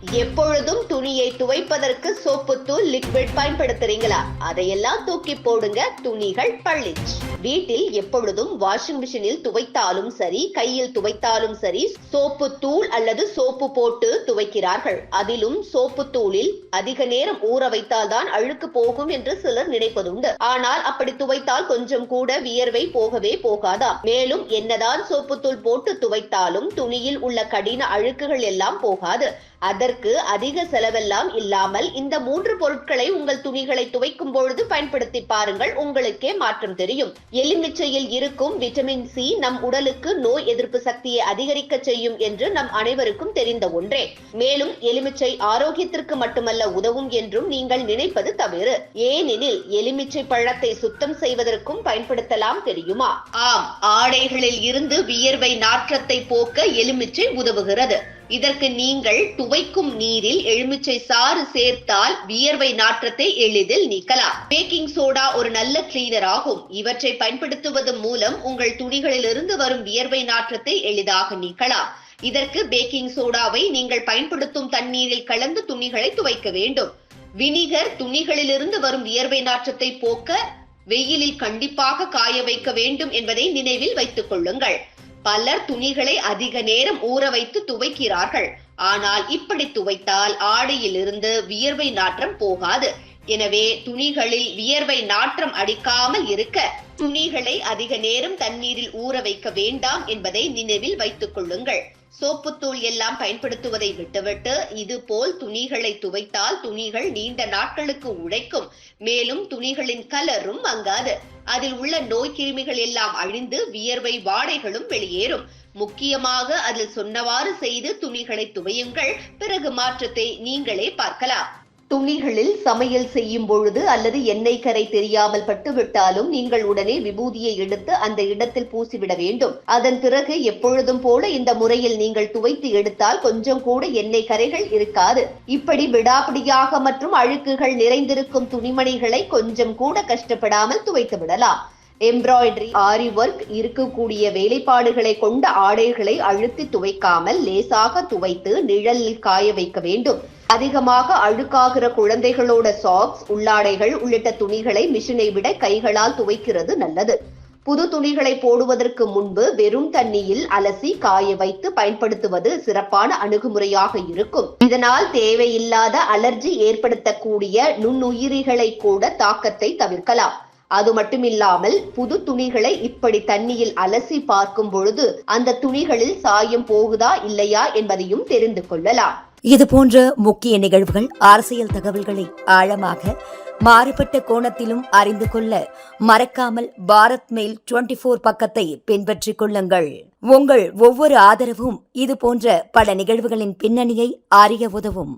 எப்பொழுதும் துணியை துவைப்பதற்கு சோப்பு தூள் லிக்விட் பயன்படுத்துறீங்களா? அதையெல்லாம் தூக்கி போடுங்க, துணிகள் பளிச். வீட்டில் எப்பொழுதும் வாஷிங் மிஷினில் துவைத்தாலும் சரி, கையில் துவைத்தாலும் சரி, சோப்பு தூள் அல்லது சோப்பு போட்டு துவைக்கிறார்கள். அதிலும் சோப்பு தூளில் அதிக நேரம் ஊற வைத்தால் தான் அழுக்கு போகும் என்று சிலர் நினைப்பதுண்டு. ஆனால் அப்படி துவைத்தால் கொஞ்சம் கூட வியர்வை போகவே போகாதா? மேலும் என்னதான் சோப்பு தூள் போட்டு துவைத்தாலும் துணியில் உள்ள கடின அழுக்குகள் எல்லாம் போகாது. அதற்கு அதிக செலவெல்லாம் இல்லாமல் இந்த 3 பொருட்களை உங்கள் துணிகளை துவைக்கும் பொழுது பயன்படுத்தி பாருங்கள், உங்களுக்கே மாற்றம் தெரியும். எலுமிச்சையில் இருக்கும் விட்டமின் சி நம் உடலுக்கு நோய் எதிர்ப்பு சக்தியை அதிகரிக்க செய்யும் என்று நம் அனைவருக்கும் தெரிந்த ஒன்றே. மேலும் எலுமிச்சை ஆரோக்கியத்திற்கு மட்டுமல்ல உதவும் என்றும் நீங்கள் நினைப்பது தவறு. ஏனெனில் எலுமிச்சை பழத்தை சுத்தம் செய்வதற்கும் பயன்படுத்தலாம், தெரியுமா? ஆம், ஆடைகளில் இருந்து வியர்வை நாற்றத்தை போக்க எலுமிச்சை உதவுகிறது. இதற்கு நீங்கள் துவைக்கும் நீரில் எலுமிச்சை சாறு சேர்த்தால் வியர்வை நாற்றத்தை எளிதில் நீக்கலாம். பேக்கிங் சோடா ஒரு நல்ல கிளீனர் ஆகும். இவற்றை பயன்படுத்துவது மூலம் உங்கள் துணிகளிலிருந்து வரும் வியர்வை நாற்றத்தை எளிதாக நீக்கலாம். இதற்கு பேக்கிங் சோடாவை நீங்கள் பயன்படுத்தும் தண்ணீரில் கலந்து துணிகளை துவைக்க வேண்டும். வினிகர் துணிகளிலிருந்து வரும் வியர்வை நாற்றத்தை போக்க வெயிலில் கண்டிப்பாக காய வைக்க வேண்டும் என்பதை நினைவில் வைத்துக் கொள்ளுங்கள். பலர் துணிகளை அதிக நேரம் ஊற வைத்து துவைக்கிறார்கள். ஆனால் இப்படி துவைத்தால் ஆடையில் இருந்து வியர்வை நாற்றம் போகாது. எனவே துணிகளில் வியர்வை நாற்றம் அடிக்காமல் இருக்க துணிகளை அதிக நேரம் தண்ணீரில் ஊற வைக்க வேண்டாம் என்பதை நினைவில் வைத்துக் கொள்ளுங்கள். சோப்புத்தூள் எல்லாம் பயன்படுத்துவதை விட்டுவிட்டு இது போல் துணிகளை துவைத்தால் துணிகள் நீண்ட நாட்களுக்கு உழைக்கும். மேலும் துணிகளின் கலரும் மங்காது. அதில் உள்ள நோய் கிருமிகள் எல்லாம் அழிந்து வியர்வை வாடைகளும் வெளியேறும். முக்கியமாக அதில் சொன்னவாறு செய்து துணிகளை துவையுங்கள். பிறகு மாற்றத்தை நீங்களே பார்க்கலாம். துணிகளில் சமையல் செய்யும் பொழுது அல்லது எண்ணெய் கரை தெரியாமல் பட்டுவிட்டாலும் நீங்கள் உடனே விபூதியை எடுத்து அந்த இடத்தில் பூசிவிட வேண்டும். அதன் பிறகு எப்பொழுதும் போல இந்த முறையில் நீங்கள் துவைத்து எடுத்தால் கொஞ்சம் கூட எண்ணெய் கரைகள் இருக்காது. இப்படி விடாப்பிடியாக மற்றும் அழுக்குகள் நிறைந்திருக்கும் துணிமணிகளை கொஞ்சம் கூட கஷ்டப்படாமல் துவைத்து விடலாம். எம்ப்ராய்டரி, ஆரி ஒர்க் இருக்கக்கூடிய வேலைப்பாடுகளை கொண்ட ஆடைகளை அழுத்தி துவைக்காமல் லேசாக துவைத்து நிழலில் காய வைக்க வேண்டும். அதிகமாக அழுக்காகிற குழந்தைகளோட சாக்ஸ், உள்ளாடைகள் உள்ளிட்ட துணிகளை மிஷினை விட கைகளால் துவைக்கிறது நல்லது. புது துணிகளை போடுவதற்கு முன்பு வெறும் தண்ணியில் அலசி காய வைத்து பயன்படுத்துவது சிறப்பான அணுகுமுறையாக இருக்கும். இதனால் தேவையில்லாத அலர்ஜி ஏற்படுத்தக்கூடிய நுண்ணுயிரிகளை கூட தாக்கத்தை தவிர்க்கலாம். அது மட்டுமில்லாமல் புது துணிகளை இப்படி தண்ணியில் அலசி பார்க்கும் பொழுது அந்த துணிகளில் சாயம் போகுதா இல்லையா என்பதையும் தெரிந்து கொள்ளலாம். இது போன்ற முக்கிய நிகழ்வுகள், அரசியல் தகவல்களை ஆழமாக மாறுபட்ட கோணத்திலும் அறிந்து கொள்ள மறக்காமல் பாரத் மெயில் 24 பக்கத்தை பின்பற்றிக் கொள்ளுங்கள். உங்கள் ஒவ்வொரு ஆதரவும் இது போன்ற பல நிகழ்வுகளின் பின்னணியை அறிய உதவும்.